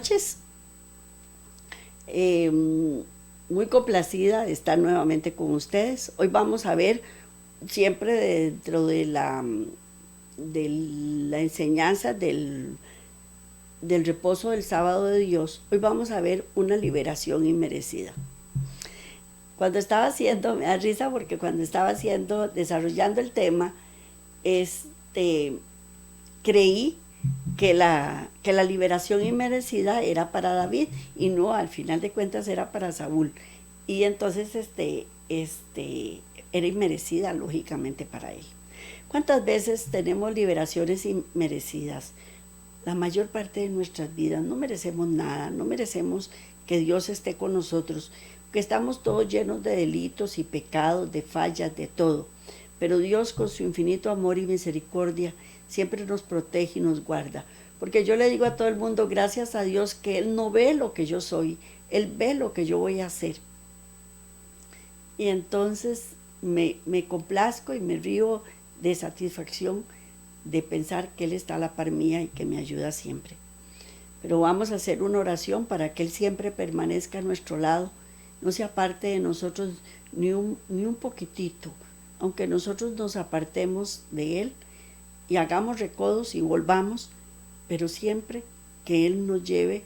noches. Muy complacida de estar nuevamente con ustedes. Hoy vamos a ver, siempre dentro de la enseñanza del reposo del sábado de Dios, hoy vamos a ver una liberación inmerecida. Cuando estaba haciendo, me da risa porque cuando estaba haciendo, desarrollando el tema, creí que la liberación inmerecida era para David y no, al final de cuentas era para Saúl. Y entonces era inmerecida, lógicamente, para él. ¿Cuántas veces tenemos liberaciones inmerecidas? La mayor parte de nuestras vidas no merecemos nada, no merecemos que Dios esté con nosotros, que estamos todos llenos de delitos y pecados, de fallas, de todo. Pero Dios, con su infinito amor y misericordia, siempre nos protege y nos guarda. Porque yo le digo a todo el mundo, gracias a Dios, que Él no ve lo que yo soy, Él ve lo que yo voy a hacer. Y entonces me complazco y me río de satisfacción de pensar que Él está a la par mía y que me ayuda siempre. Pero vamos a hacer una oración para que Él siempre permanezca a nuestro lado, no se aparte de nosotros ni un poquitito, aunque nosotros nos apartemos de Él y hagamos recodos y volvamos, pero siempre que Él nos lleve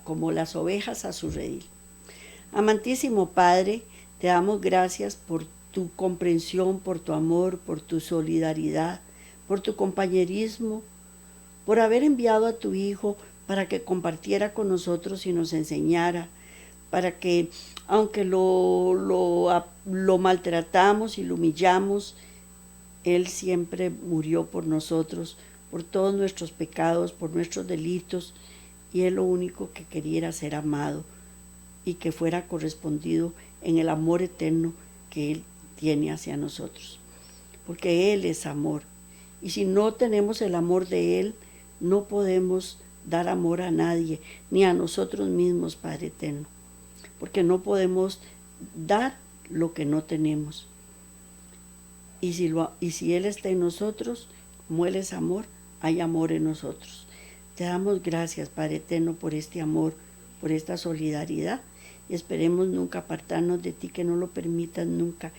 como las ovejas a su redil. Amantísimo Padre, te damos gracias por tu comprensión, por tu amor, por tu solidaridad, por tu compañerismo, por haber enviado a tu Hijo para que compartiera con nosotros y nos enseñara, para que, aunque lo maltratamos y lo humillamos, Él siempre murió por nosotros, por todos nuestros pecados, por nuestros delitos, y Él lo único que quería era ser amado y que fuera correspondido en el amor eterno que Él tiene hacia nosotros, porque Él es amor, y si no tenemos el amor de Él, no podemos dar amor a nadie, ni a nosotros mismos, Padre eterno, porque no podemos dar lo que no tenemos. Y si Él está en nosotros, como Él es amor, hay amor en nosotros. Te damos gracias, Padre eterno, por este amor, por esta solidaridad, y esperemos nunca apartarnos de ti, que no lo permitas nunca,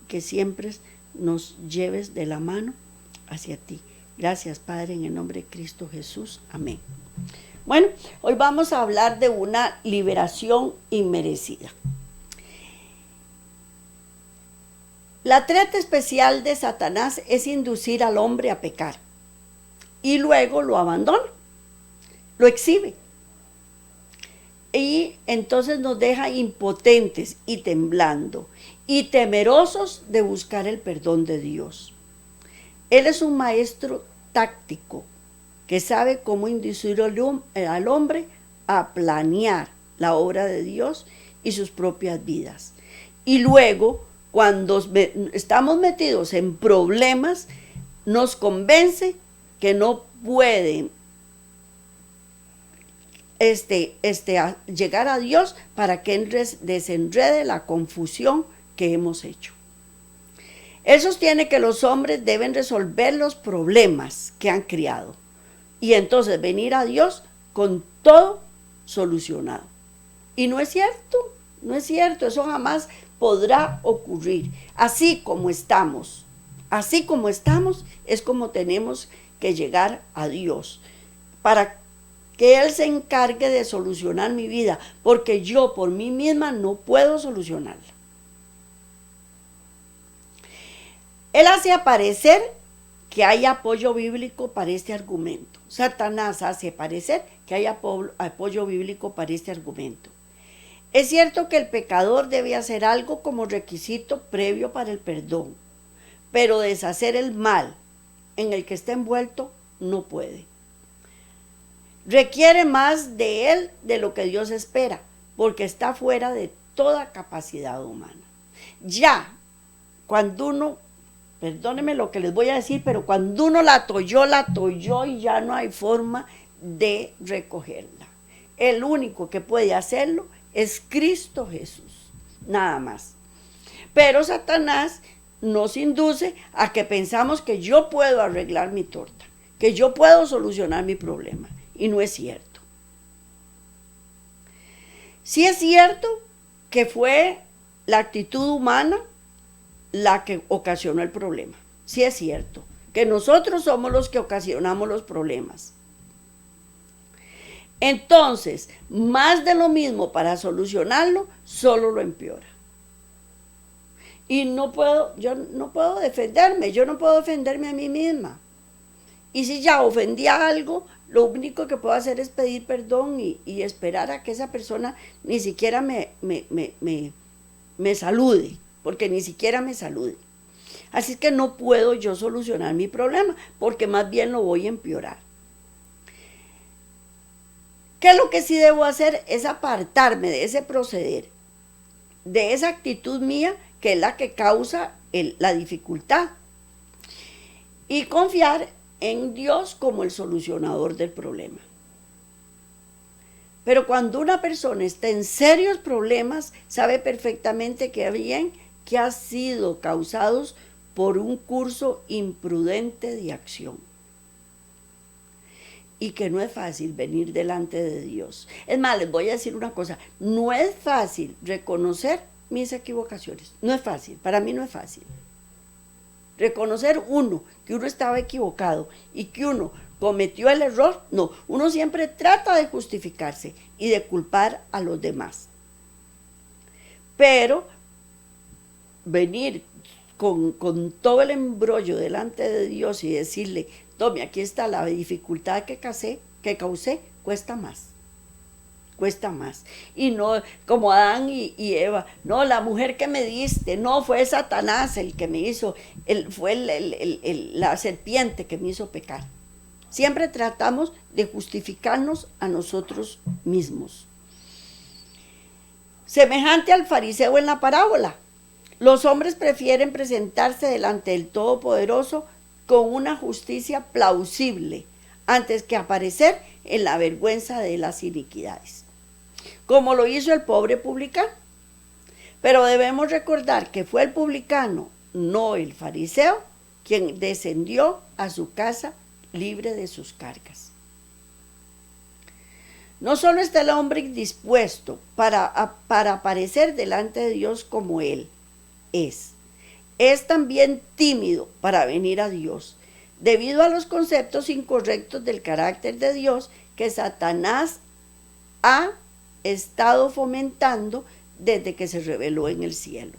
que siempre nos lleves de la mano hacia ti. Gracias, Padre, en el nombre de Cristo Jesús. Amén. Bueno, hoy vamos a hablar de una liberación inmerecida. La treta especial de Satanás es inducir al hombre a pecar y luego lo abandona, lo exhibe. Y entonces nos deja impotentes y temblando y temerosos de buscar el perdón de Dios. Él es un maestro táctico que sabe cómo inducir al hombre a planear la obra de Dios y sus propias vidas. Y luego, cuando estamos metidos en problemas, nos convence que no pueden llegar a Dios para que desenrede la confusión que hemos hecho. Él sostiene que los hombres deben resolver los problemas que han criado y entonces venir a Dios con todo solucionado. Y no es cierto, eso jamás podrá ocurrir. Así como estamos, es como tenemos que llegar a Dios para que Él se encargue de solucionar mi vida, porque yo por mí misma no puedo solucionarla. Él hace aparecer que hay apoyo bíblico para este argumento. Satanás hace parecer que hay apoyo bíblico para este argumento. Es cierto que el pecador debe hacer algo como requisito previo para el perdón, pero deshacer el mal en el que está envuelto no puede. Requiere más de él de lo que Dios espera, porque está fuera de toda capacidad humana. Ya, cuando uno, perdónenme lo que les voy a decir, pero cuando uno la tolló y ya no hay forma de recogerla. El único que puede hacerlo es Cristo Jesús, nada más. Pero Satanás nos induce a que pensamos que yo puedo arreglar mi torta, que yo puedo solucionar mi problema, y no es cierto. Sí es cierto que fue la actitud humana la que ocasionó el problema. Sí es cierto que nosotros somos los que ocasionamos los problemas. Entonces, más de lo mismo para solucionarlo, solo lo empeora. Y yo no puedo defenderme, yo no puedo defenderme a mí misma. Y si ya ofendí a algo, lo único que puedo hacer es pedir perdón y esperar a que esa persona ni siquiera me salude, porque ni siquiera me salude. Así que no puedo yo solucionar mi problema, porque más bien lo voy a empeorar. ¿Qué es lo que sí debo hacer? Es apartarme de ese proceder, de esa actitud mía que es la que causa la dificultad, y confiar en Dios como el solucionador del problema. Pero cuando una persona está en serios problemas, sabe perfectamente que ha sido causados por un curso imprudente de acción. Y que no es fácil venir delante de Dios. Es más, les voy a decir una cosa, no es fácil reconocer mis equivocaciones. No es fácil, para mí no es fácil. Reconocer que uno estaba equivocado y que uno cometió el error, no. Uno siempre trata de justificarse y de culpar a los demás. Pero venir con todo el embrollo delante de Dios y decirle, tome, aquí está la dificultad que causé, cuesta más. Cuesta más. Y no como Adán y Eva, no, la mujer que me diste, no, fue Satanás el que me hizo, fue la serpiente que me hizo pecar. Siempre tratamos de justificarnos a nosotros mismos. Semejante al fariseo en la parábola, los hombres prefieren presentarse delante del Todopoderoso con una justicia plausible antes que aparecer en la vergüenza de las iniquidades, como lo hizo el pobre publicano. Pero debemos recordar que fue el publicano, no el fariseo, quien descendió a su casa libre de sus cargas. No solo está el hombre indispuesto para aparecer delante de Dios como él es también tímido para venir a Dios, debido a los conceptos incorrectos del carácter de Dios que Satanás ha estado fomentando desde que se reveló en el cielo.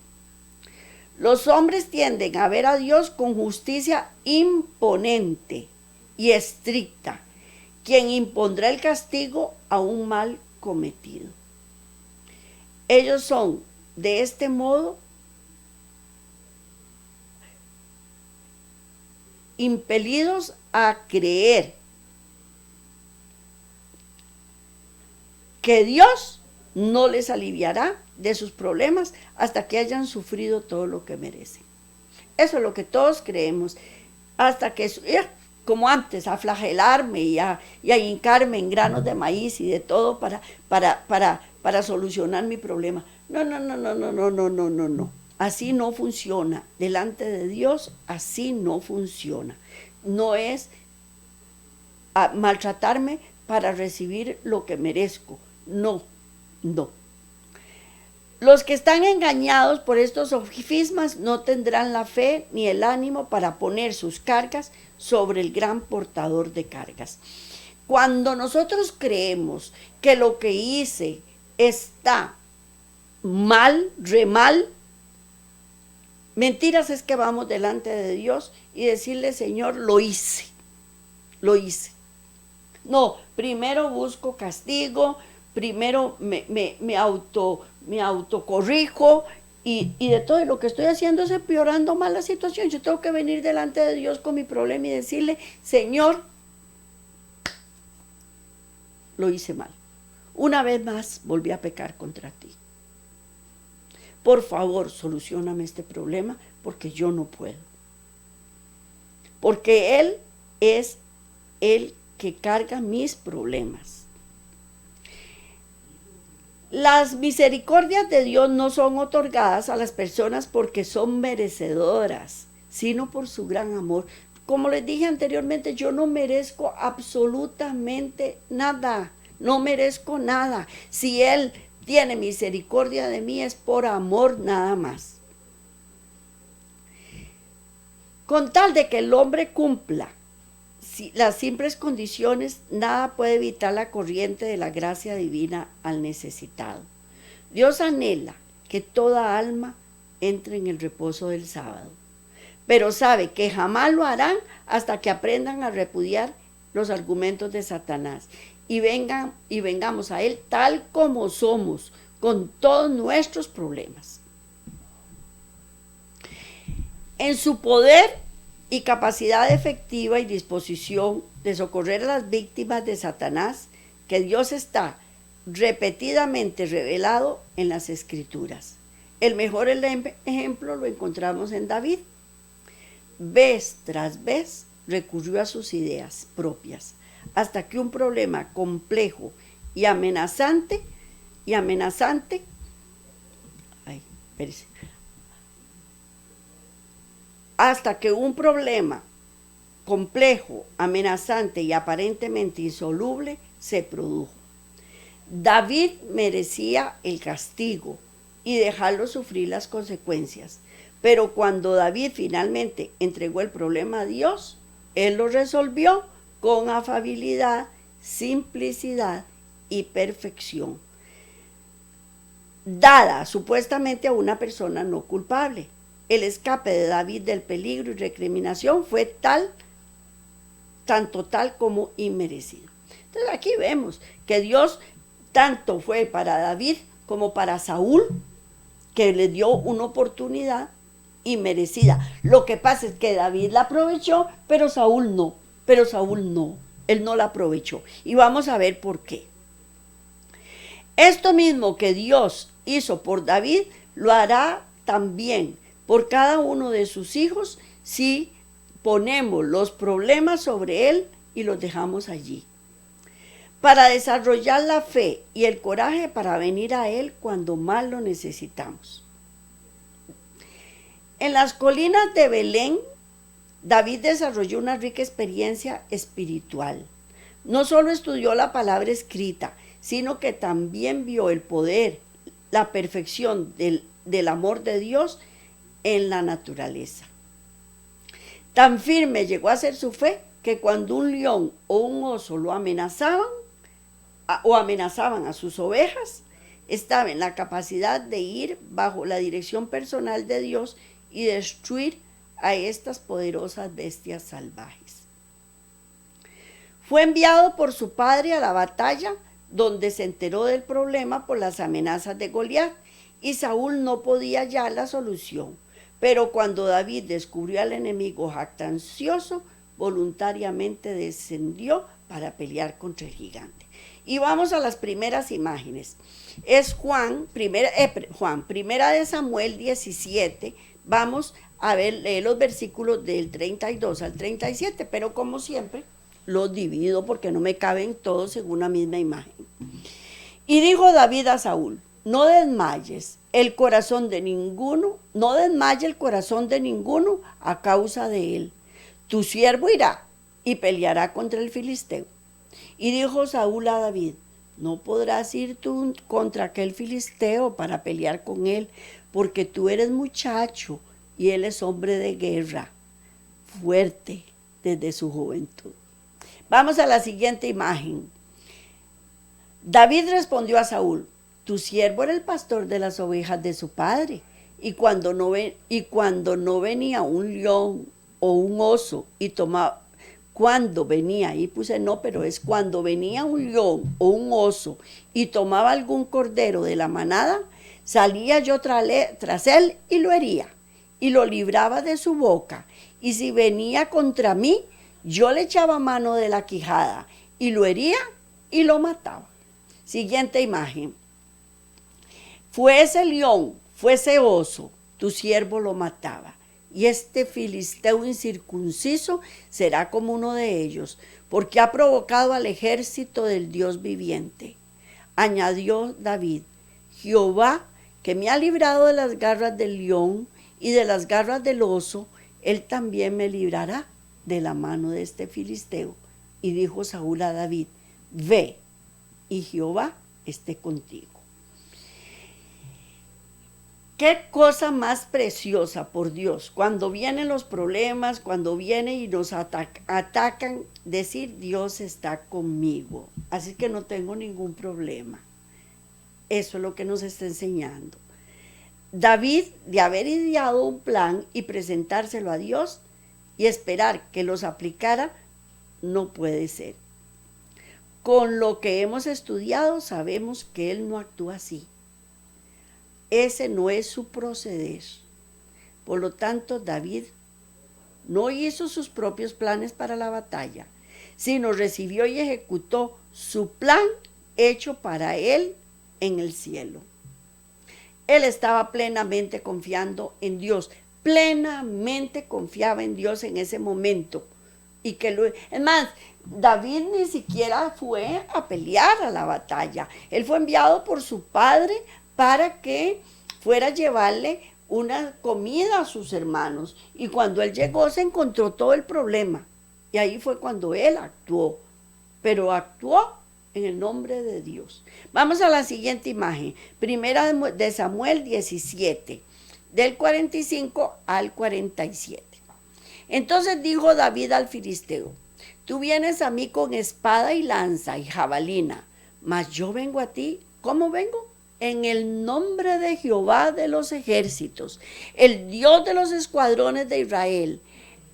Los hombres tienden a ver a Dios con justicia imponente y estricta, quien impondrá el castigo a un mal cometido. Ellos son, de este modo, impelidos a creer que Dios no les aliviará de sus problemas hasta que hayan sufrido todo lo que merecen. Eso es lo que todos creemos, hasta que, como antes, a flagelarme y a hincarme en granos de maíz y de todo para solucionar mi problema. No. Así no funciona. Delante de Dios, así no funciona. No es maltratarme para recibir lo que merezco. No. Los que están engañados por estos sofismas no tendrán la fe ni el ánimo para poner sus cargas sobre el gran portador de cargas. Cuando nosotros creemos que lo que hice está mal, mentiras es que vamos delante de Dios y decirle, Señor, lo hice. No, primero busco castigo, primero me autocorrijo y de todo lo que estoy haciendo es empeorando más la situación. Yo tengo que venir delante de Dios con mi problema y decirle, Señor, lo hice mal. Una vez más volví a pecar contra ti. Por favor, solucióname este problema porque yo no puedo. Porque Él es el que carga mis problemas. Las misericordias de Dios no son otorgadas a las personas porque son merecedoras, sino por su gran amor. Como les dije anteriormente, yo no merezco absolutamente nada. No merezco nada. Si Él tiene misericordia de mí es por amor nada más. Con tal de que el hombre cumpla las simples condiciones, nada puede evitar la corriente de la gracia divina al necesitado. Dios anhela que toda alma entre en el reposo del sábado, pero sabe que jamás lo harán hasta que aprendan a repudiar los argumentos de Satanás y vengamos a él tal como somos, con todos nuestros problemas. En su poder y capacidad efectiva y disposición de socorrer a las víctimas de Satanás, que Dios está repetidamente revelado en las Escrituras. El mejor ejemplo lo encontramos en David. Vez tras vez recurrió a sus ideas propias, hasta que un problema complejo y amenazante, hasta que un problema complejo, amenazante y aparentemente insoluble se produjo. David merecía el castigo y dejarlo sufrir las consecuencias, pero cuando David finalmente entregó el problema a Dios, él lo resolvió con afabilidad, simplicidad y perfección, dada supuestamente a una persona no culpable. El escape de David del peligro y recriminación fue tanto tal como inmerecido. Entonces aquí vemos que Dios tanto fue para David como para Saúl, que le dio una oportunidad inmerecida. Lo que pasa es que David la aprovechó, pero Saúl no. Él no la aprovechó. Y vamos a ver por qué. Esto mismo que Dios hizo por David, lo hará también por cada uno de sus hijos si ponemos los problemas sobre él y los dejamos allí. Para desarrollar la fe y el coraje para venir a él cuando más lo necesitamos. En las colinas de Belén, David desarrolló una rica experiencia espiritual. No solo estudió la palabra escrita, sino que también vio el poder, la perfección del amor de Dios en la naturaleza. Tan firme llegó a ser su fe que cuando un león o un oso lo amenazaban a sus ovejas, estaba en la capacidad de ir bajo la dirección personal de Dios y destruir a estas poderosas bestias salvajes. Fue enviado por su padre a la batalla, donde se enteró del problema por las amenazas de Goliat, y Saúl no podía hallar la solución. Pero cuando David descubrió al enemigo jactancioso, voluntariamente descendió para pelear contra el gigante. Y vamos a las primeras imágenes. Es primera de Samuel 17. Vamos a leer los versículos del 32 al 37, pero como siempre, los divido porque no me caben todos en una misma imagen. Y dijo David a Saúl: no desmaye el corazón de ninguno a causa de él. Tu siervo irá y peleará contra el filisteo. Y dijo Saúl a David: no podrás ir tú contra aquel filisteo para pelear con él, porque tú eres muchacho y él es hombre de guerra, fuerte desde su juventud. Vamos a la siguiente imagen. David respondió a Saúl: tu siervo era el pastor de las ovejas de su padre, y cuando no venía un león o un oso y tomaba, cuando venía un león o un oso y tomaba algún cordero de la manada, salía yo tras él y lo hería, y lo libraba de su boca, y si venía contra mí, yo le echaba mano de la quijada, y lo hería y lo mataba. Siguiente imagen. Fuese león, fuese oso, tu siervo lo mataba. Y este filisteo incircunciso será como uno de ellos, porque ha provocado al ejército del Dios viviente. Añadió David: Jehová, que me ha librado de las garras del león y de las garras del oso, él también me librará de la mano de este filisteo. Y dijo Saúl a David: ve, y Jehová esté contigo. Qué cosa más preciosa, por Dios, cuando vienen los problemas, cuando vienen y nos atacan, decir Dios está conmigo, así que no tengo ningún problema. Eso es lo que nos está enseñando. David, de haber ideado un plan y presentárselo a Dios y esperar que los aplicara, no puede ser. Con lo que hemos estudiado sabemos que él no actúa así. Ese no es su proceder. Por lo tanto, David no hizo sus propios planes para la batalla, sino recibió y ejecutó su plan hecho para él en el cielo. Él estaba plenamente confiando en Dios, plenamente confiaba en Dios en ese momento. Es más, David ni siquiera fue a pelear a la batalla. Él fue enviado por su padre para que fuera a llevarle una comida a sus hermanos. Y cuando él llegó se encontró todo el problema. Y ahí fue cuando él actuó. Pero actuó en el nombre de Dios. Vamos a la siguiente imagen. Primera de Samuel 17, del 45 al 47. Entonces dijo David al filisteo: tú vienes a mí con espada y lanza y jabalina, mas yo vengo a ti, ¿cómo vengo? En el nombre de Jehová de los ejércitos, el Dios de los escuadrones de Israel,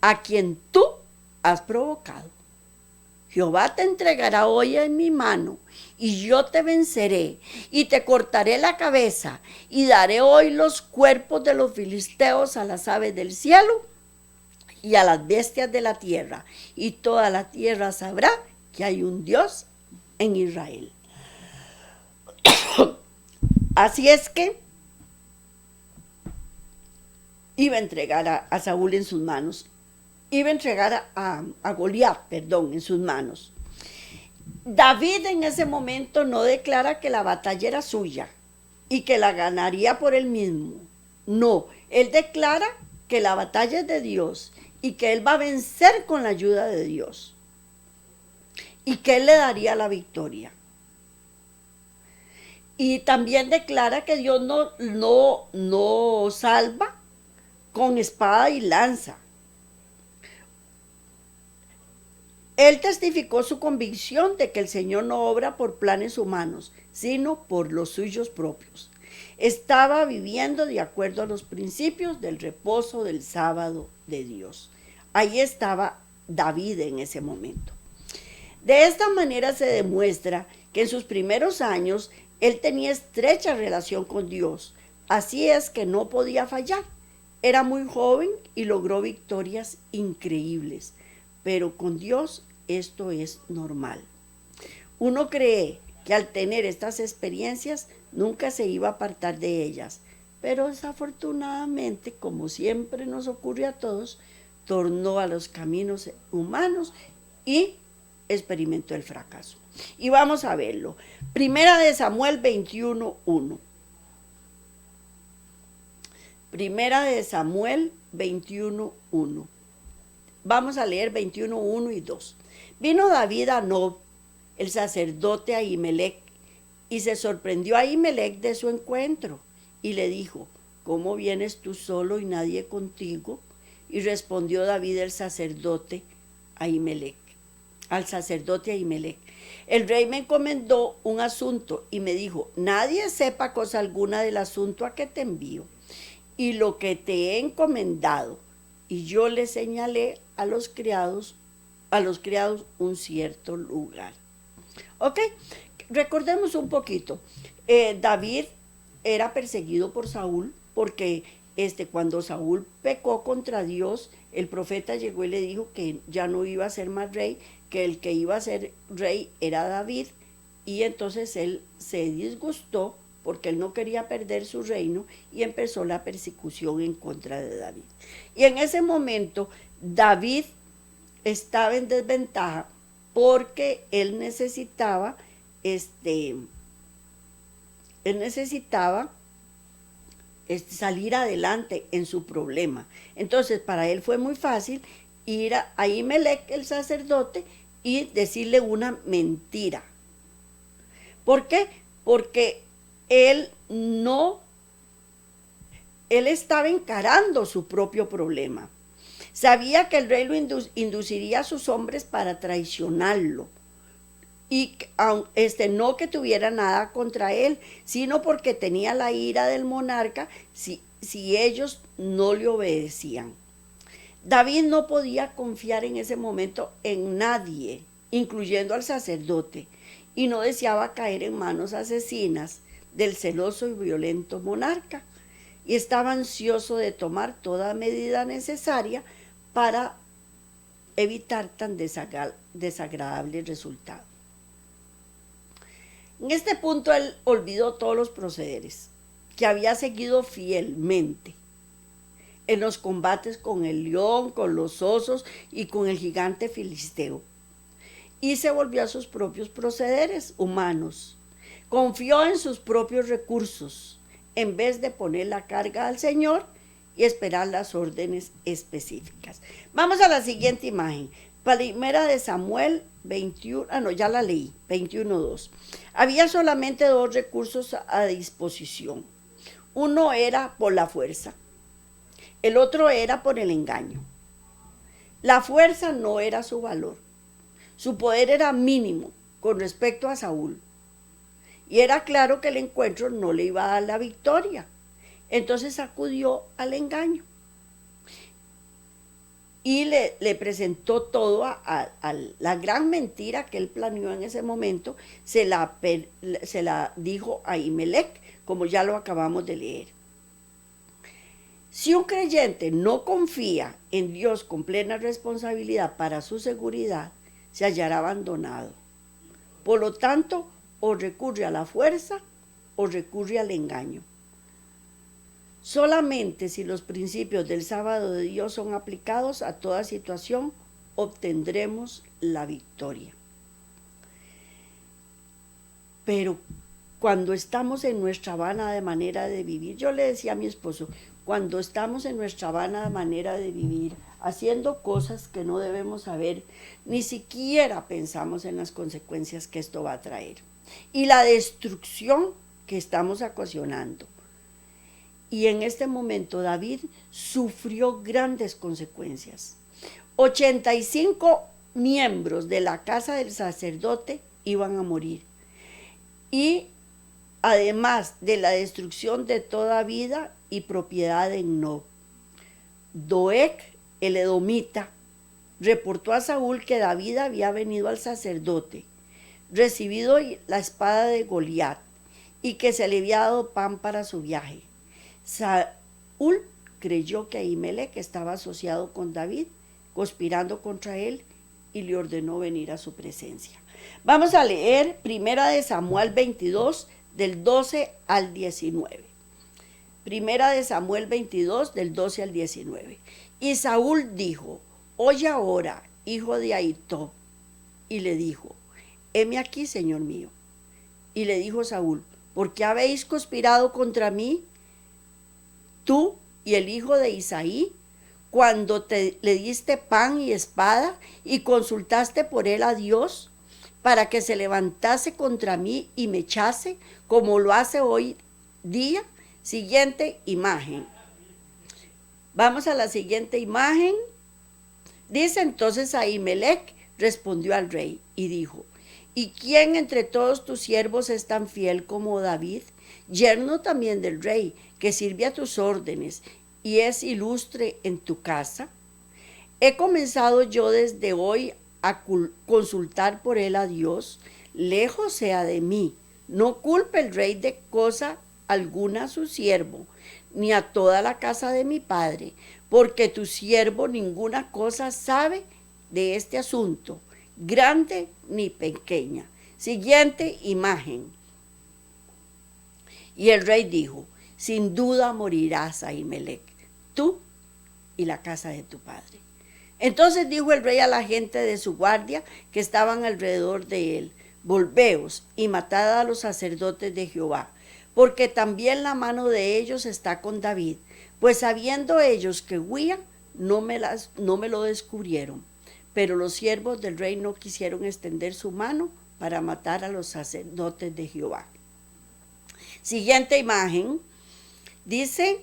a quien tú has provocado. Jehová te entregará hoy en mi mano, y yo te venceré, y te cortaré la cabeza, y daré hoy los cuerpos de los filisteos a las aves del cielo y a las bestias de la tierra, y toda la tierra sabrá que hay un Dios en Israel. Así es que iba a entregar a Saúl en sus manos, iba a entregar a Goliat, en sus manos. David en ese momento no declara que la batalla era suya y que la ganaría por él mismo. No, él declara que la batalla es de Dios y que él va a vencer con la ayuda de Dios y que él le daría la victoria. Y también declara que Dios no salva con espada y lanza. Él testificó su convicción de que el Señor no obra por planes humanos, sino por los suyos propios. Estaba viviendo de acuerdo a los principios del reposo del sábado de Dios. Ahí estaba David en ese momento. De esta manera se demuestra que en sus primeros años él tenía estrecha relación con Dios. Así es que no podía fallar. Era muy joven y logró victorias increíbles. Pero con Dios esto es normal. Uno cree que al tener estas experiencias nunca se iba a apartar de ellas, pero desafortunadamente, como siempre nos ocurre a todos, tornó a los caminos humanos y experimentó el fracaso. Y vamos a verlo. Primera de Samuel 21:1. Primera de Samuel 21:1. Vamos a leer 21:1 y 2. Vino David a Nob, el sacerdote Ahimelech, y se sorprendió a Ahimelech de su encuentro, y le dijo: ¿cómo vienes tú solo y nadie contigo? Y respondió David al sacerdote Ahimelech: el rey me encomendó un asunto y me dijo: nadie sepa cosa alguna del asunto a que te envío y lo que te he encomendado. Y yo le señalé a los criados un cierto lugar. Ok, recordemos un poquito. David era perseguido por Saúl porque cuando Saúl pecó contra Dios, el profeta llegó y le dijo que ya no iba a ser más rey, que el que iba a ser rey era David, y entonces él se disgustó porque él no quería perder su reino y empezó la persecución en contra de David. Y en ese momento David estaba en desventaja porque él necesitaba salir adelante en su problema. Entonces para él fue muy fácil ir a Ahimelech, el sacerdote, y decirle una mentira. ¿Por qué? Porque él no él estaba encarando su propio problema. Sabía que el rey lo induciría a sus hombres para traicionarlo. Y no que tuviera nada contra él, sino porque tenía la ira del monarca si ellos no le obedecían. David no podía confiar en ese momento en nadie, incluyendo al sacerdote, y no deseaba caer en manos asesinas del celoso y violento monarca, y estaba ansioso de tomar toda medida necesaria para evitar tan desagradable resultado. En este punto él olvidó todos los procederes que había seguido fielmente en los combates con el león, con los osos y con el gigante filisteo, y se volvió a sus propios procederes humanos. Confió en sus propios recursos en vez de poner la carga al Señor y esperar las órdenes específicas. Vamos a la siguiente imagen. Primera de Samuel 21, ya la leí, 21:2. Había solamente dos recursos a disposición. Uno era por la fuerza, el otro era por el engaño. La fuerza no era su valor. Su poder era mínimo con respecto a Saúl. Y era claro que el encuentro no le iba a dar la victoria. Entonces acudió al engaño. Y le presentó todo a la gran mentira que él planeó en ese momento, se la dijo a Ahimelech, como ya lo acabamos de leer. Si un creyente no confía en Dios con plena responsabilidad para su seguridad, se hallará abandonado. Por lo tanto, o recurre a la fuerza o recurre al engaño. Solamente si los principios del sábado de Dios son aplicados a toda situación, obtendremos la victoria. Pero cuando estamos en nuestra vana manera de vivir, yo le decía a mi esposo, cuando estamos en nuestra vana manera de vivir, haciendo cosas que no debemos saber, ni siquiera pensamos en las consecuencias que esto va a traer y la destrucción que estamos ocasionando. Y en este momento David sufrió grandes consecuencias. 85 miembros de la casa del sacerdote iban a morir. Y además de la destrucción de toda vida y propiedad en Nob. Doeg, el edomita, reportó a Saúl que David había venido al sacerdote, recibido la espada de Goliat, y que se le había dado pan para su viaje. Saúl creyó que Ahimelech estaba asociado con David, conspirando contra él, y le ordenó venir a su presencia. Vamos a leer Primera de Samuel 22, del 12 al 19. Primera de Samuel 22, del 12 al 19. Y Saúl dijo, oye ahora, hijo de Ahitob. Y le dijo, heme aquí, señor mío. Y le dijo Saúl, ¿por qué habéis conspirado contra mí, tú y el hijo de Isaí, cuando le diste pan y espada y consultaste por él a Dios, para que se levantase contra mí y me echase, como lo hace hoy día? Siguiente imagen. Vamos a la siguiente imagen. Dice entonces Ahimelech respondió al rey y dijo, ¿y quién entre todos tus siervos es tan fiel como David, yerno también del rey, que sirve a tus órdenes y es ilustre en tu casa? He comenzado yo desde hoy a consultar por él a Dios, lejos sea de mí. No culpe el rey de cosa alguna a su siervo, ni a toda la casa de mi padre, porque tu siervo ninguna cosa sabe de este asunto, grande ni pequeña. Siguiente imagen. Y el rey dijo, sin duda morirás, Ahimelech, tú y la casa de tu padre. Entonces dijo el rey a la gente de su guardia que estaban alrededor de él, volveos y matad a los sacerdotes de Jehová, porque también la mano de ellos está con David, pues sabiendo ellos que huía, no me lo descubrieron. Pero los siervos del rey no quisieron extender su mano para matar a los sacerdotes de Jehová. Siguiente imagen. Dice,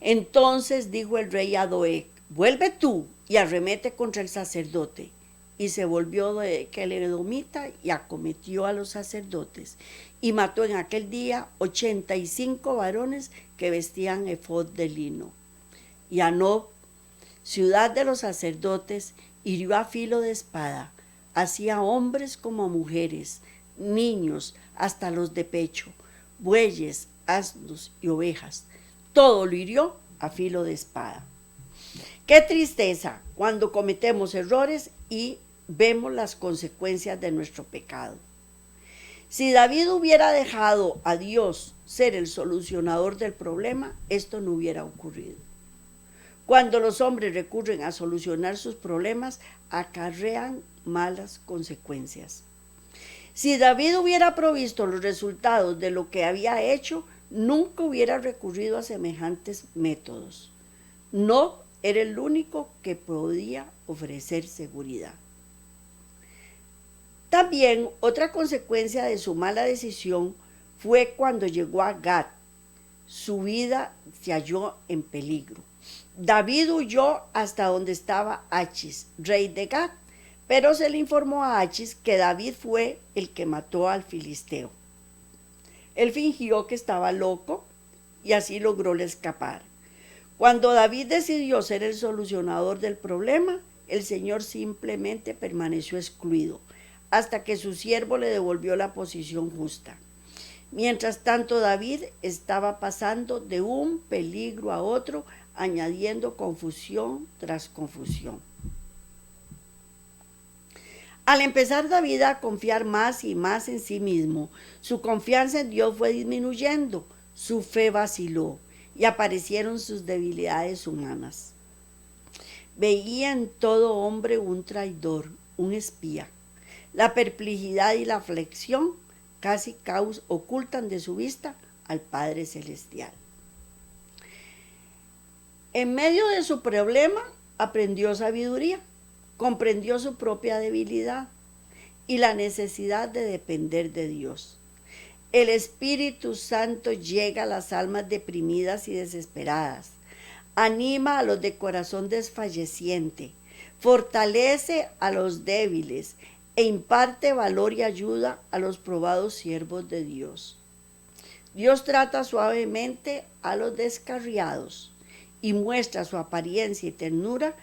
Entonces dijo el rey a Doeg: vuelve tú y arremete contra el sacerdote. Y se volvió Doeg el edomita y acometió a los sacerdotes, y mató en aquel día 85 varones que vestían efod de lino. Y a Nob, ciudad de los sacerdotes, hirió a filo de espada, así a hombres como a mujeres, niños, hasta los de pecho, bueyes, asnos y ovejas. Todo lo hirió a filo de espada. Qué tristeza cuando cometemos errores y vemos las consecuencias de nuestro pecado. Si David hubiera dejado a Dios ser el solucionador del problema, esto no hubiera ocurrido. Cuando los hombres recurren a solucionar sus problemas, acarrean malas consecuencias. Si David hubiera provisto los resultados de lo que había hecho, nunca hubiera recurrido a semejantes métodos. No era el único que podía ofrecer seguridad. También otra consecuencia de su mala decisión fue cuando llegó a Gat. Su vida se halló en peligro. David huyó hasta donde estaba Achis, rey de Gat, pero se le informó a Achis que David fue el que mató al filisteo. Él fingió que estaba loco y así logró escapar. Cuando David decidió ser el solucionador del problema, el Señor simplemente permaneció excluido hasta que su siervo le devolvió la posición justa. Mientras tanto, David estaba pasando de un peligro a otro, añadiendo confusión tras confusión. Al empezar David a confiar más y más en sí mismo, su confianza en Dios fue disminuyendo, su fe vaciló y aparecieron sus debilidades humanas. Veía en todo hombre un traidor, un espía. La perplejidad y la aflicción casi ocultan de su vista al Padre Celestial. En medio de su problema aprendió sabiduría, comprendió su propia debilidad y la necesidad de depender de Dios. El Espíritu Santo llega a las almas deprimidas y desesperadas, anima a los de corazón desfalleciente, fortalece a los débiles e imparte valor y ayuda a los probados siervos de Dios. Dios trata suavemente a los descarriados y muestra su apariencia y ternura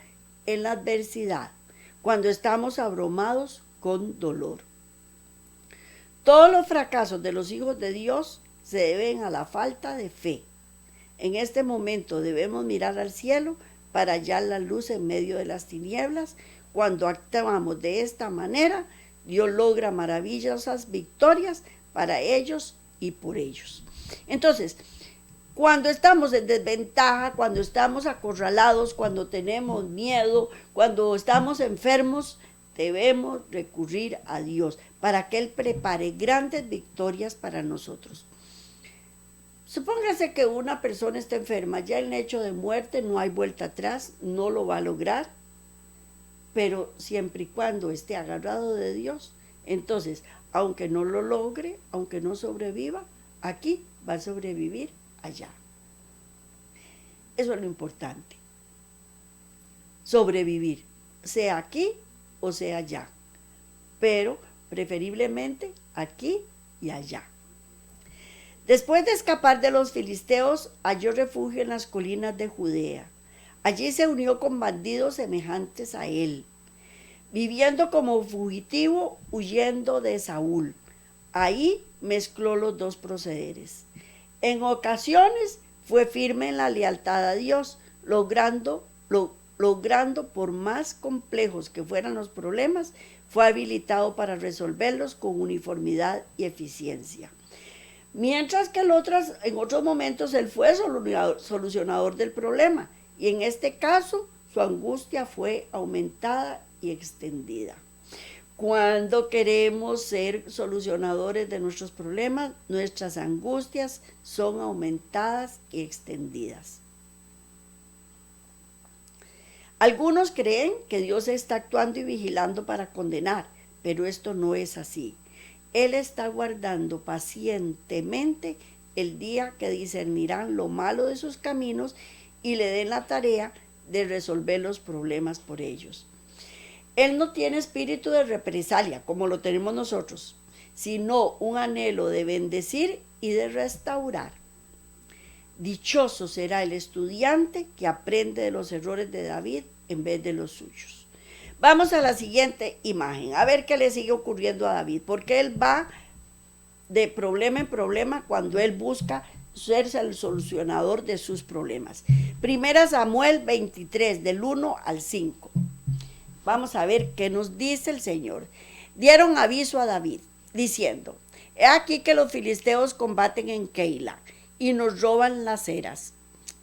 en la adversidad, cuando estamos abrumados con dolor. Todos los fracasos de los hijos de Dios se deben a la falta de fe. En este momento debemos mirar al cielo para hallar la luz en medio de las tinieblas. Cuando actuamos de esta manera, Dios logra maravillosas victorias para ellos y por ellos. Entonces, cuando estamos en desventaja, cuando estamos acorralados, cuando tenemos miedo, cuando estamos enfermos, debemos recurrir a Dios para que Él prepare grandes victorias para nosotros. Supóngase que una persona está enferma, ya en el hecho de muerte no hay vuelta atrás, no lo va a lograr, pero siempre y cuando esté agarrado de Dios, entonces, aunque no lo logre, aunque no sobreviva, aquí va a sobrevivir allá. Eso es lo importante. Sobrevivir, sea aquí o sea allá, pero preferiblemente aquí y allá. Después de escapar de los filisteos, halló refugio en las colinas de Judea. Allí se unió con bandidos semejantes a él, viviendo como fugitivo, huyendo de Saúl. Ahí mezcló los dos procederes. En ocasiones fue firme en la lealtad a Dios, logrando por más complejos que fueran los problemas, fue habilitado para resolverlos con uniformidad y eficiencia. Mientras que en otros momentos él fue solucionador del problema, y en este caso su angustia fue aumentada y extendida. Cuando queremos ser solucionadores de nuestros problemas, nuestras angustias son aumentadas y extendidas. Algunos creen que Dios está actuando y vigilando para condenar, pero esto no es así. Él está guardando pacientemente el día que discernirán lo malo de sus caminos y le den la tarea de resolver los problemas por ellos. Él no tiene espíritu de represalia como lo tenemos nosotros, sino un anhelo de bendecir y de restaurar. Dichoso será el estudiante que aprende de los errores de David en vez de los suyos. Vamos a la siguiente imagen, a ver qué le sigue ocurriendo a David, porque él va de problema en problema cuando él busca ser el solucionador de sus problemas. Primera Samuel 23, del 1 al 5. Vamos a ver qué nos dice el Señor. Dieron aviso a David, diciendo: he aquí que los filisteos combaten en Keila y nos roban las eras.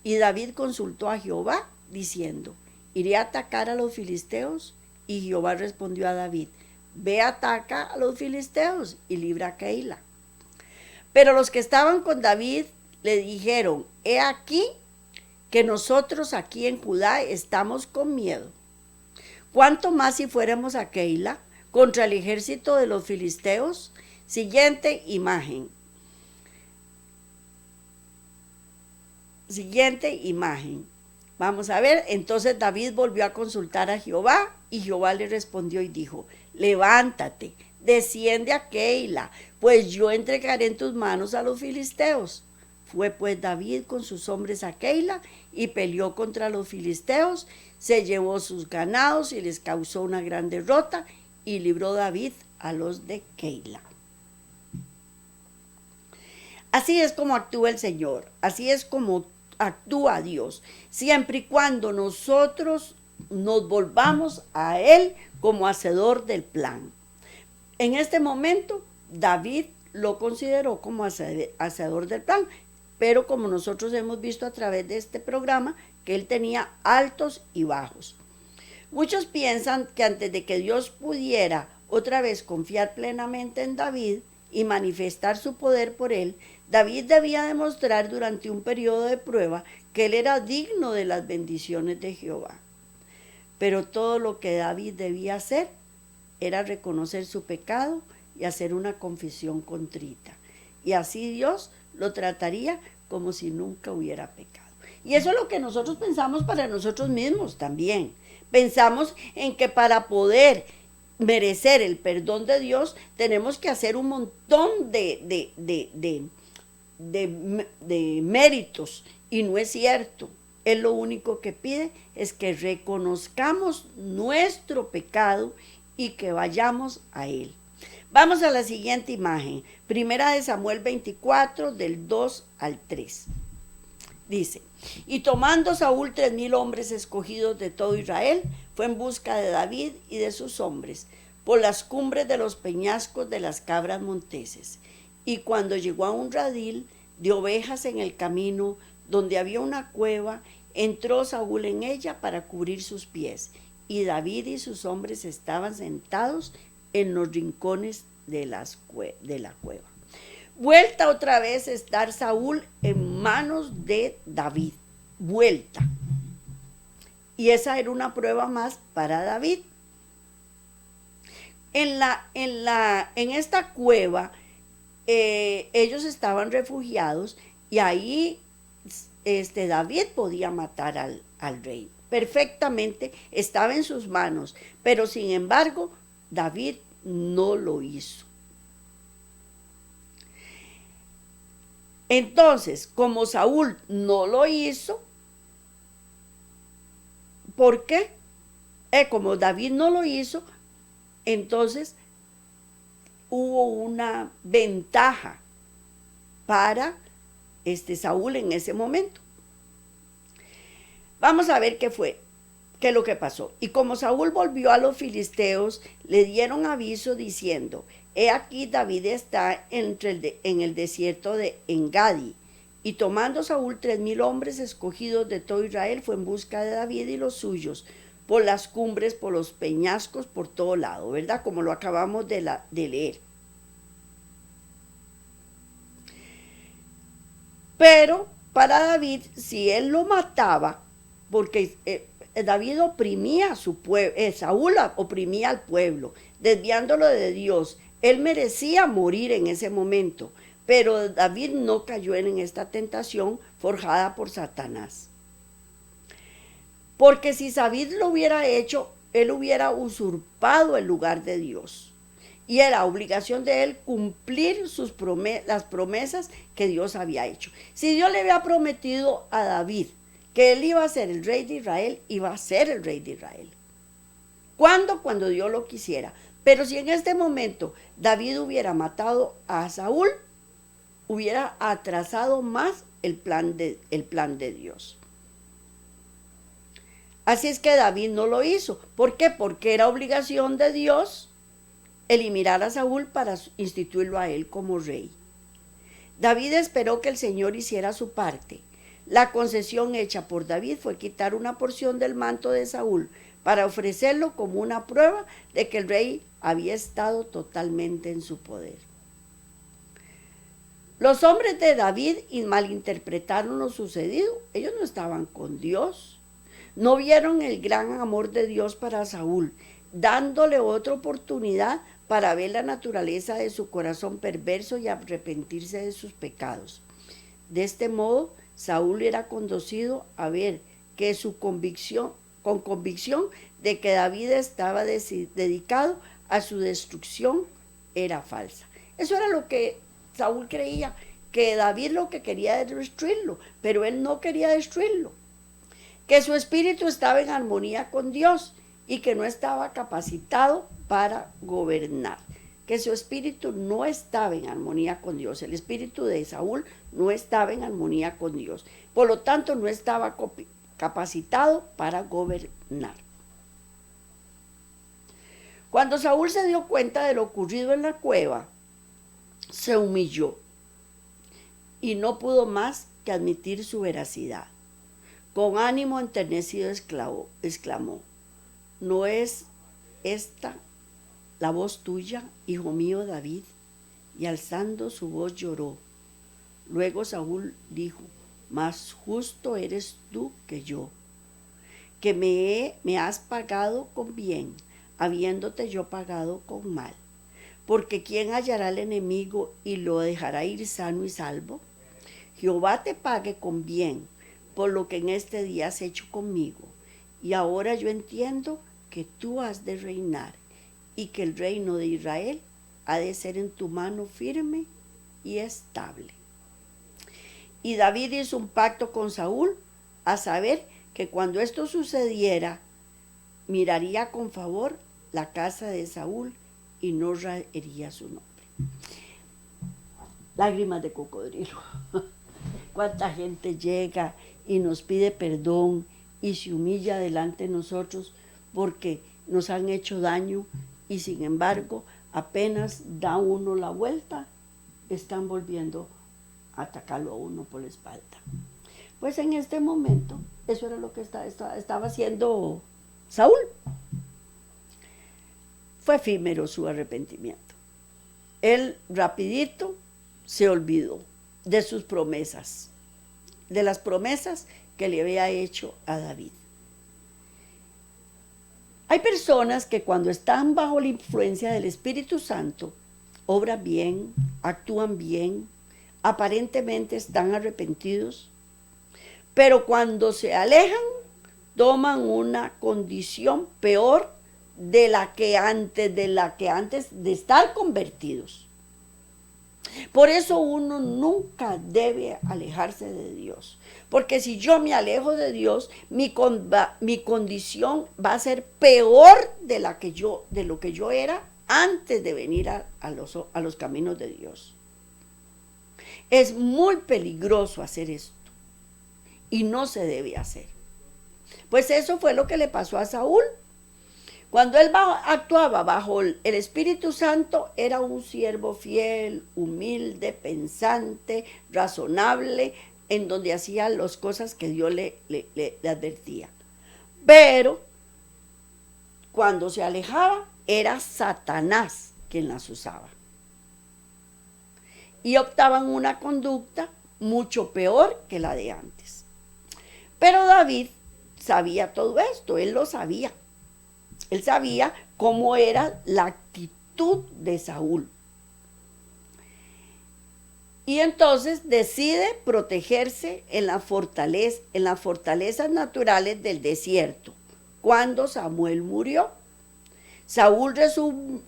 Y David consultó a Jehová, diciendo: ¿iré a atacar a los filisteos? Y Jehová respondió a David: ve, ataca a los filisteos y libra a Keila. Pero los que estaban con David le dijeron: he aquí que nosotros aquí en Judá estamos con miedo. ¿Cuánto más si fuéramos a Keila contra el ejército de los filisteos? Siguiente imagen. Siguiente imagen. Vamos a ver, entonces David volvió a consultar a Jehová y Jehová le respondió y dijo: levántate, desciende a Keila, pues yo entregaré en tus manos a los filisteos. Fue pues David con sus hombres a Keila y peleó contra los filisteos, se llevó sus ganados y les causó una gran derrota y libró David a los de Keila. Así es como actúa el Señor, así es como actúa Dios, siempre y cuando nosotros nos volvamos a Él como hacedor del plan. En este momento, David lo consideró como hacedor del plan, pero como nosotros hemos visto a través de este programa, que él tenía altos y bajos. Muchos piensan que antes de que Dios pudiera otra vez confiar plenamente en David y manifestar su poder por él, David debía demostrar durante un periodo de prueba que él era digno de las bendiciones de Jehová. Pero todo lo que David debía hacer era reconocer su pecado y hacer una confesión contrita. Y así Dios lo trataría como si nunca hubiera pecado. Y eso es lo que nosotros pensamos para nosotros mismos también. Pensamos en que para poder merecer el perdón de Dios tenemos que hacer un montón de méritos, y no es cierto. Él lo único que pide es que reconozcamos nuestro pecado y que vayamos a Él. Vamos a la siguiente imagen, Primera de Samuel 24, del 2 al 3. Dice: y tomando Saúl 3,000 hombres escogidos de todo Israel, fue en busca de David y de sus hombres, por las cumbres de los peñascos de las cabras monteses. Y cuando llegó a un radil de ovejas en el camino, donde había una cueva, entró Saúl en ella para cubrir sus pies, y David y sus hombres estaban sentados en los rincones de la cueva. Vuelta otra vez a estar Saúl en manos de David. Vuelta. Y esa era una prueba más para David. En esta cueva ellos estaban refugiados y ahí David podía matar al rey. Perfectamente estaba en sus manos, pero sin embargo David no lo hizo. Entonces, como Saúl no lo hizo, ¿por qué? Como David no lo hizo, entonces hubo una ventaja para Saúl en ese momento. Vamos a ver qué es lo que pasó. Y como Saúl volvió a los filisteos, le dieron aviso diciendo: he aquí David está en el desierto de Engadi. Y tomando Saúl 3,000 hombres escogidos de todo Israel, fue en busca de David y los suyos, por las cumbres, por los peñascos, por todo lado, ¿verdad? Como lo acabamos de leer. Pero para David, si él lo mataba, porque David oprimía a su pueblo, Saúl oprimía al pueblo, desviándolo de Dios, él merecía morir en ese momento, pero David no cayó en esta tentación forjada por Satanás. porque si David lo hubiera hecho, él hubiera usurpado el lugar de Dios. Y era obligación de él cumplir las promesas que Dios había hecho. Si Dios le había prometido a David que él iba a ser el rey de Israel, iba a ser el rey de Israel. ¿Cuándo? Cuando Dios lo quisiera. Pero si en este momento David hubiera matado a Saúl, hubiera atrasado más el plan de Dios. Así es que David no lo hizo. ¿Por qué? Porque era obligación de Dios eliminar a Saúl para instituirlo a él como rey. David esperó que el Señor hiciera su parte. La concesión hecha por David fue quitar una porción del manto de Saúl para ofrecerlo como una prueba de que el rey había estado totalmente en su poder. Los hombres de David malinterpretaron lo sucedido. Ellos no estaban con Dios. No vieron el gran amor de Dios para Saúl, dándole otra oportunidad para ver la naturaleza de su corazón perverso y arrepentirse de sus pecados. De este modo, Saúl era conducido a ver que con convicción de que David estaba dedicado a su destrucción, era falsa. Eso era lo que Saúl creía, que David lo que quería era destruirlo, pero él no quería destruirlo. Que su espíritu estaba en armonía con Dios y que no estaba capacitado para gobernar, que su espíritu no estaba en armonía con Dios. El espíritu de Saúl no estaba en armonía con Dios, por lo tanto no estaba capacitado para gobernar. Cuando Saúl se dio cuenta de lo ocurrido en la cueva, se humilló y no pudo más que admitir su veracidad. Con ánimo enternecido exclamó: ¿no es esta la voz tuya, hijo mío David? Y alzando su voz lloró. Luego Saúl dijo: más justo eres tú que yo, que me has pagado con bien, habiéndote yo pagado con mal. Porque ¿quién hallará al enemigo y lo dejará ir sano y salvo? Jehová te pague con bien por lo que en este día has hecho conmigo. Y ahora yo entiendo que tú has de reinar y que el reino de Israel ha de ser en tu mano firme y estable. Y David hizo un pacto con Saúl, a saber que cuando esto sucediera, miraría con favor la casa de Saúl y no raería su nombre. Lágrimas de cocodrilo. Cuánta gente llega y nos pide perdón y se humilla delante de nosotros porque nos han hecho daño y sin embargo apenas da uno la vuelta, están volviendo a atacarlo a uno por la espalda. Pues en este momento eso era lo que estaba haciendo Saúl. Fue efímero su arrepentimiento. Él rapidito se olvidó de sus promesas, de las promesas que le había hecho a David. Hay personas que cuando están bajo la influencia del Espíritu Santo, obran bien, actúan bien, aparentemente están arrepentidos, pero cuando se alejan, toman una condición peor de la que antes de estar convertidos. Por eso uno nunca debe alejarse de Dios, porque si yo me alejo de Dios, mi condición va a ser peor de lo que yo era antes de venir a los caminos de Dios. Es muy peligroso hacer esto y no se debe hacer. Pues eso fue lo que le pasó a Saúl. Cuando él actuaba bajo el Espíritu Santo, era un siervo fiel, humilde, pensante, razonable, en donde hacía las cosas que Dios le advertía. Pero cuando se alejaba, era Satanás quien las usaba. Y optaban una conducta mucho peor que la de antes. Pero David sabía todo esto, él lo sabía. Él sabía cómo era la actitud de Saúl. Y entonces decide protegerse en las fortalezas naturales del desierto. Cuando Samuel murió, Saúl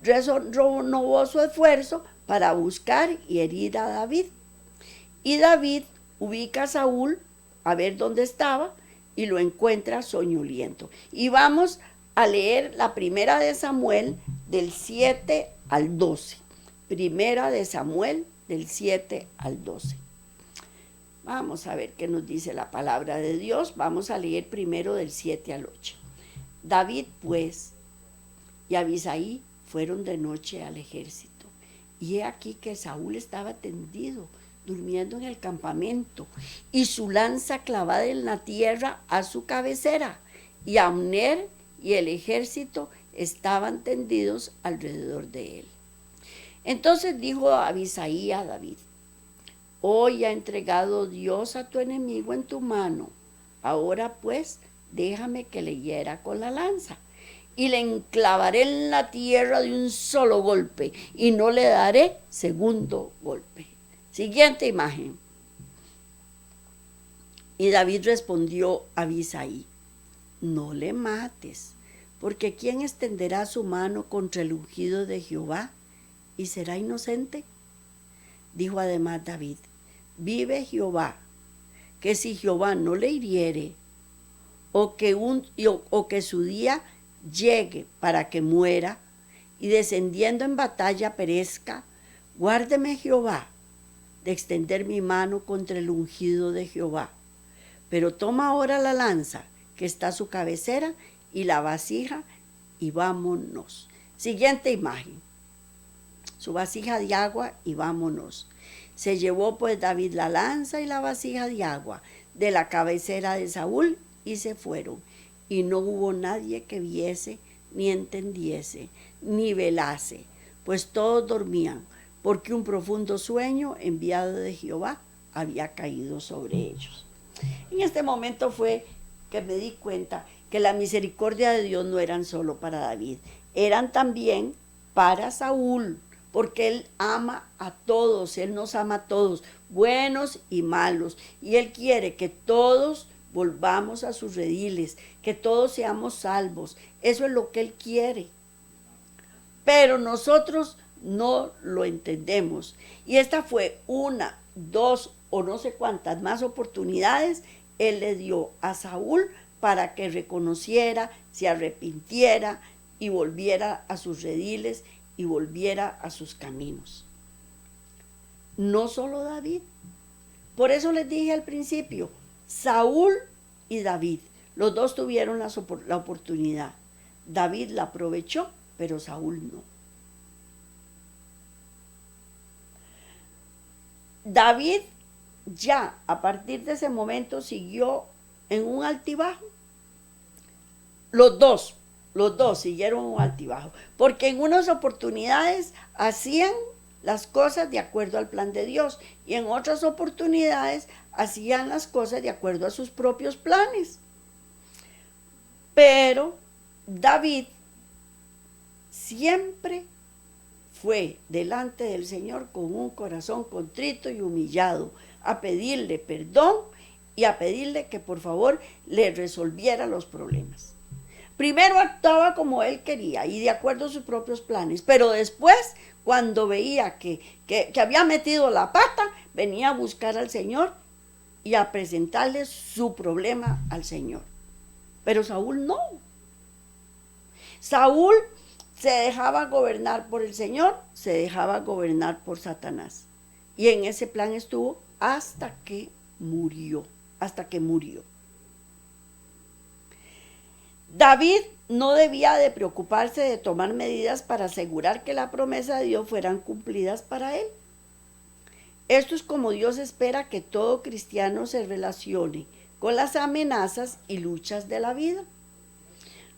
renovó su esfuerzo para buscar y herir a David. Y David ubica a Saúl a ver dónde estaba y lo encuentra soñoliento. Y vamos a leer la primera de Samuel del 7 al 12. Primera de Samuel del 7 al 12. Vamos a ver qué nos dice la palabra de Dios. Vamos a leer primero del 7 al 8. David, pues, y Abisai fueron de noche al ejército. Y he aquí que Saúl estaba tendido, durmiendo en el campamento, y su lanza clavada en la tierra a su cabecera. Y Abner y el ejército estaban tendidos alrededor de él. Entonces dijo Abisai a David: hoy ha entregado Dios a tu enemigo en tu mano. Ahora pues, déjame que le hiera con la lanza, y le enclavaré en la tierra de un solo golpe, y no le daré segundo golpe. Siguiente imagen. Y David respondió a Abisai: no le mates, porque ¿quién extenderá su mano contra el ungido de Jehová y será inocente? Dijo además David: vive Jehová, que si Jehová no le hiriere, o que su día llegue para que muera, y descendiendo en batalla perezca, guárdeme Jehová de extender mi mano contra el ungido de Jehová. Pero toma ahora la lanza que está a su cabecera y la vasija, y vámonos. Siguiente imagen. Su vasija de agua, y vámonos. Se llevó pues David la lanza y la vasija de agua de la cabecera de Saúl, y se fueron. Y no hubo nadie que viese, ni entendiese, ni velase, pues todos dormían, porque un profundo sueño enviado de Jehová había caído sobre ellos. En este momento fue que me di cuenta que la misericordia de Dios no eran solo para David, eran también para Saúl, porque Él ama a todos, Él nos ama a todos, buenos y malos, y Él quiere que todos volvamos a sus rediles, que todos seamos salvos. Eso es lo que Él quiere. Pero nosotros no lo entendemos. Y esta fue una, dos o no sé cuántas más oportunidades Él le dio a Saúl para que reconociera, se arrepintiera y volviera a sus rediles y volviera a sus caminos. No solo David. Por eso les dije al principio, Saúl y David, los dos tuvieron la oportunidad. David la aprovechó, pero Saúl no. David ya a partir de ese momento siguió en un altibajo. Los dos siguieron un altibajo, porque en unas oportunidades hacían las cosas de acuerdo al plan de Dios y en otras oportunidades hacían las cosas de acuerdo a sus propios planes. Pero David siempre fue delante del Señor con un corazón contrito y humillado, a pedirle perdón y a pedirle que por favor le resolviera los problemas. Primero actuaba como él quería y de acuerdo a sus propios planes, pero después, cuando veía que había metido la pata, venía a buscar al Señor y a presentarle su problema al Señor. Pero Saúl no. Saúl se dejaba gobernar por el Señor, se dejaba gobernar por Satanás. Y en ese plan estuvo hasta que murió. David no debía de preocuparse de tomar medidas para asegurar que la promesa de Dios fueran cumplidas para él. Esto es como Dios espera que todo cristiano se relacione con las amenazas y luchas de la vida.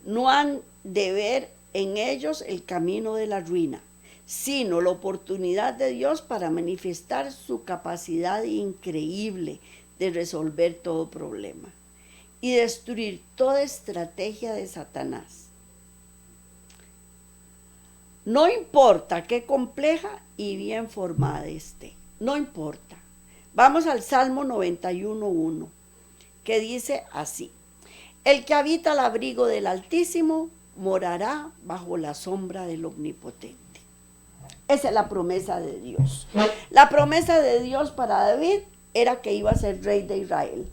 No han de ver en ellos el camino de la ruina, sino la oportunidad de Dios para manifestar su capacidad increíble de resolver todo problema y destruir toda estrategia de Satanás. No importa qué compleja y bien formada esté. no importa. Vamos al Salmo 91:1, que dice así: el que habita al abrigo del Altísimo morará bajo la sombra del Omnipotente. Esa es la promesa de Dios. La promesa de Dios para David era que iba a ser rey de Israel.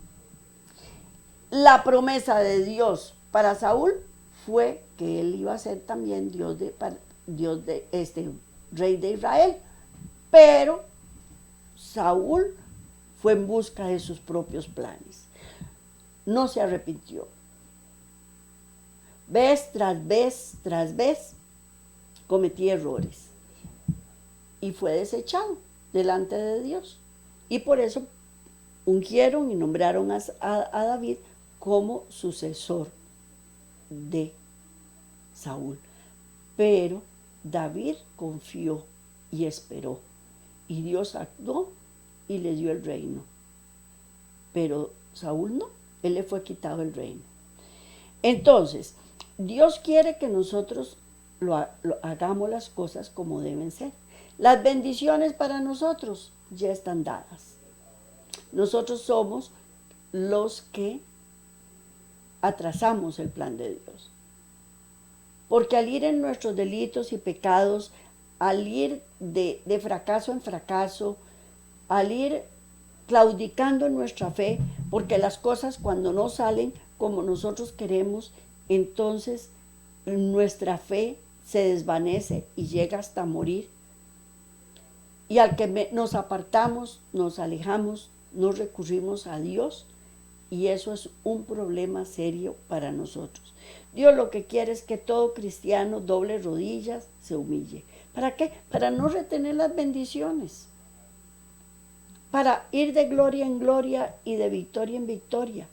La promesa de Dios para Saúl fue que él iba a ser también rey de Israel. Pero Saúl fue en busca de sus propios planes. No se arrepintió. Vez tras vez cometí errores y fue desechado delante de Dios. Y por eso ungieron y nombraron a David como sucesor de Saúl. Pero David confió y esperó, y Dios actuó y le dio el reino. Pero Saúl no, él le fue quitado el reino. Entonces, Dios quiere que nosotros hagamos las cosas como deben ser. Las bendiciones para nosotros ya están dadas. Nosotros somos los que atrasamos el plan de Dios. Porque al ir en nuestros delitos y pecados, al ir de fracaso en fracaso, al ir claudicando en nuestra fe, porque las cosas cuando no salen como nosotros queremos, entonces nuestra fe se desvanece y llega hasta morir. Y al que nos apartamos, nos alejamos, no recurrimos a Dios, y eso es un problema serio para nosotros. Dios lo que quiere es que todo cristiano doble rodillas, se humille. ¿Para qué? Para no retener las bendiciones. Para ir de gloria en gloria y de victoria en victoria.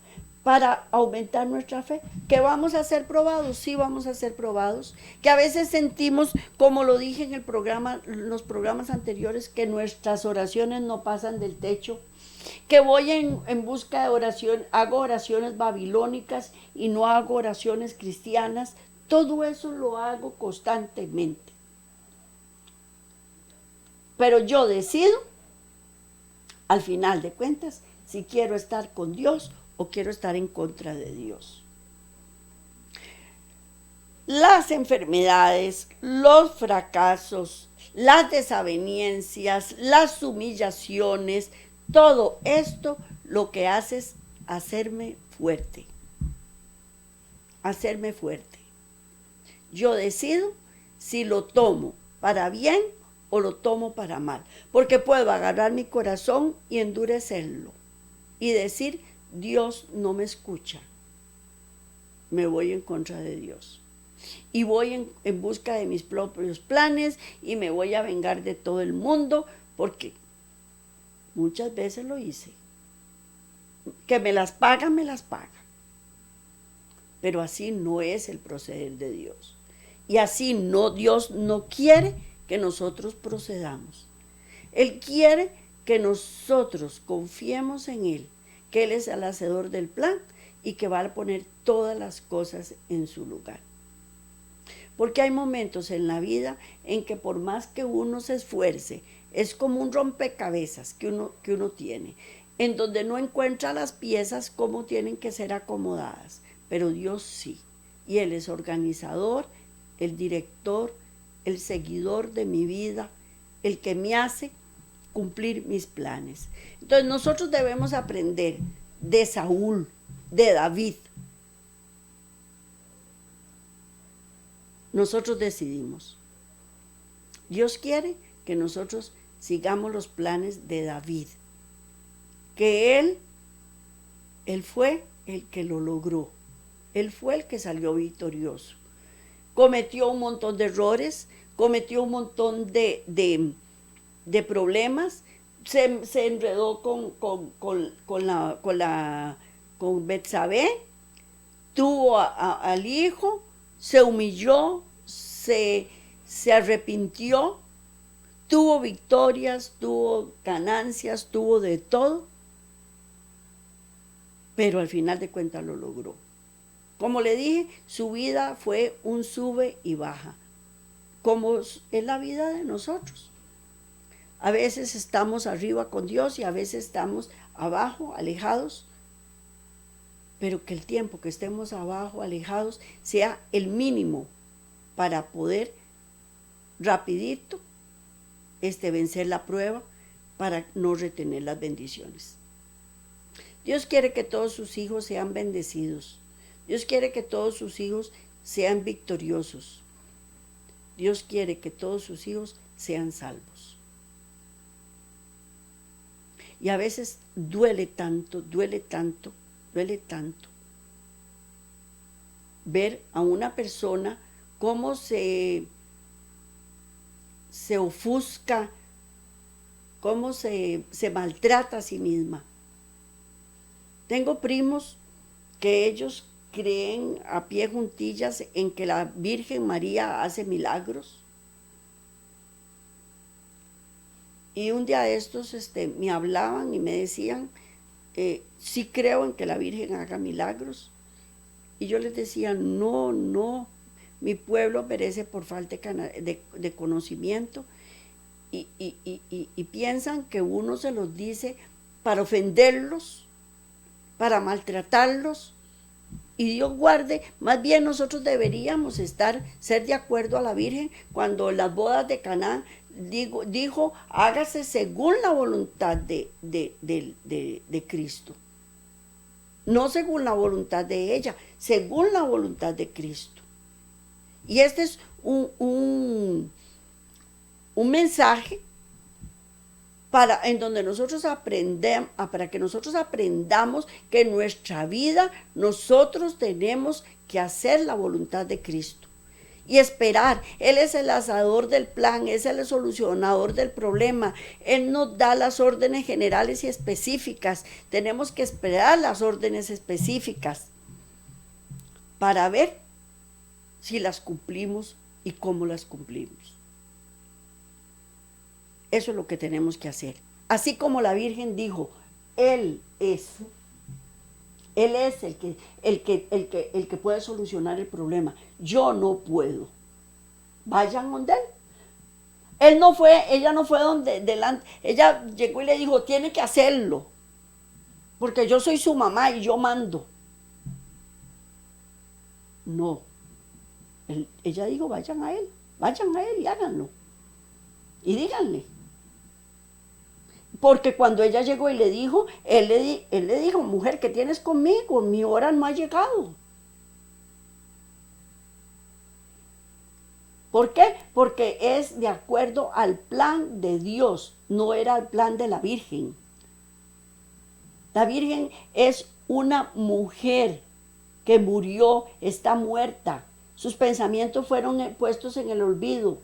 Para aumentar nuestra fe. ¿Que vamos a ser probados? Sí, vamos a ser probados. Que a veces sentimos, como lo dije en los programas anteriores, que nuestras oraciones no pasan del techo. Que voy en busca de oración, hago oraciones babilónicas y no hago oraciones cristianas. Todo eso lo hago constantemente. Pero yo decido, al final de cuentas, si quiero estar con Dios o quiero estar en contra de Dios. Las enfermedades, los fracasos, las desavenencias, las humillaciones, todo esto lo que hace es hacerme fuerte. Hacerme fuerte. Yo decido si lo tomo para bien o lo tomo para mal. Porque puedo agarrar mi corazón y endurecerlo. Y decir, Dios no me escucha. Me voy en contra de Dios. Y voy en busca de mis propios planes y me voy a vengar de todo el mundo porque muchas veces lo hice. Que me las paga, me las paga. Pero así no es el proceder de Dios. Y así no, Dios no quiere que nosotros procedamos. Él quiere que nosotros confiemos en Él, que Él es el hacedor del plan y que va a poner todas las cosas en su lugar. Porque hay momentos en la vida en que por más que uno se esfuerce, es como un rompecabezas que uno tiene, en donde no encuentra las piezas como tienen que ser acomodadas, pero Dios sí. Y Él es organizador, el director, el seguidor de mi vida, el que me hace cumplir mis planes. Entonces nosotros debemos aprender de Saúl, de David. Nosotros decidimos. Dios quiere que nosotros sigamos los planes de David, que él fue el que lo logró, él fue el que salió victorioso. Cometió un montón de errores, cometió un montón de problemas, se enredó con Betsabé, tuvo al hijo, se humilló, se arrepintió, tuvo victorias, tuvo ganancias, tuvo de todo, pero al final de cuentas lo logró. Como le dije, su vida fue un sube y baja, como es la vida de nosotros. A veces estamos arriba con Dios y a veces estamos abajo, alejados, pero que el tiempo que estemos abajo, alejados, sea el mínimo para poder rapidito vencer la prueba, para no retener las bendiciones. Dios quiere que todos sus hijos sean bendecidos. Dios quiere que todos sus hijos sean victoriosos. Dios quiere que todos sus hijos sean salvos. Y a veces duele tanto ver a una persona cómo se ofusca, cómo se maltrata a sí misma. Tengo primos que ellos creen a pie juntillas en que la Virgen María hace milagros. Y un día de estos me hablaban y me decían, sí creo en que la Virgen haga milagros. Y yo les decía, no, mi pueblo perece por falta de conocimiento. Y piensan que uno se los dice para ofenderlos, para maltratarlos. Y Dios guarde, más bien nosotros deberíamos ser de acuerdo a la Virgen cuando en las bodas de Caná dijo, hágase según la voluntad de Cristo. No según la voluntad de ella, según la voluntad de Cristo. Y este es un mensaje en donde nosotros para que nosotros aprendamos que en nuestra vida nosotros tenemos que hacer la voluntad de Cristo y esperar. Él es el hacedor del plan, es el solucionador del problema. Él nos da las órdenes generales y específicas. Tenemos que esperar las órdenes específicas para ver si las cumplimos y cómo las cumplimos. Eso es lo que tenemos que hacer. Así como la Virgen dijo, Él es el que puede solucionar el problema. Yo no puedo. Vayan donde Él. Ella no fue delante. Ella llegó y le dijo, tiene que hacerlo. Porque yo soy su mamá y yo mando. No. Ella dijo, vayan a Él y háganlo. Y díganle. Porque cuando ella llegó y le dijo, él le dijo, mujer, ¿qué tienes conmigo? Mi hora no ha llegado. ¿Por qué? Porque es de acuerdo al plan de Dios, no era el plan de la Virgen. La Virgen es una mujer que murió, está muerta. Sus pensamientos fueron puestos en el olvido.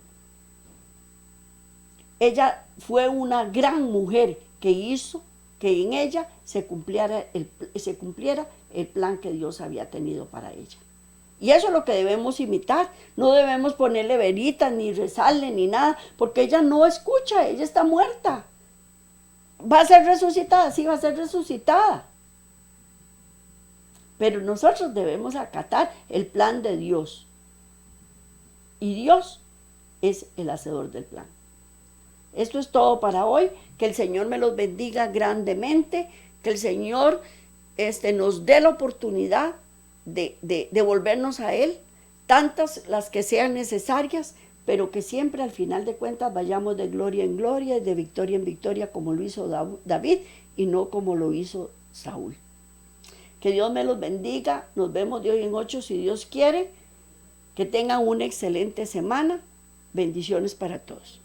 Ella fue una gran mujer que hizo que en ella se cumpliera el plan que Dios había tenido para ella. Y eso es lo que debemos imitar. No debemos ponerle veritas, ni rezarle, ni nada, porque ella no escucha, ella está muerta. ¿Va a ser resucitada? Sí, va a ser resucitada. Pero nosotros debemos acatar el plan de Dios. Y Dios es el hacedor del plan. Esto es todo para hoy. Que el Señor me los bendiga grandemente. Que el Señor nos dé la oportunidad de volvernos a Él, tantas las que sean necesarias, pero que siempre al final de cuentas vayamos de gloria en gloria y de victoria en victoria, como lo hizo David y no como lo hizo Saúl. Que Dios me los bendiga. Nos vemos de hoy en 8 si Dios quiere. Que tengan una excelente semana. Bendiciones para todos.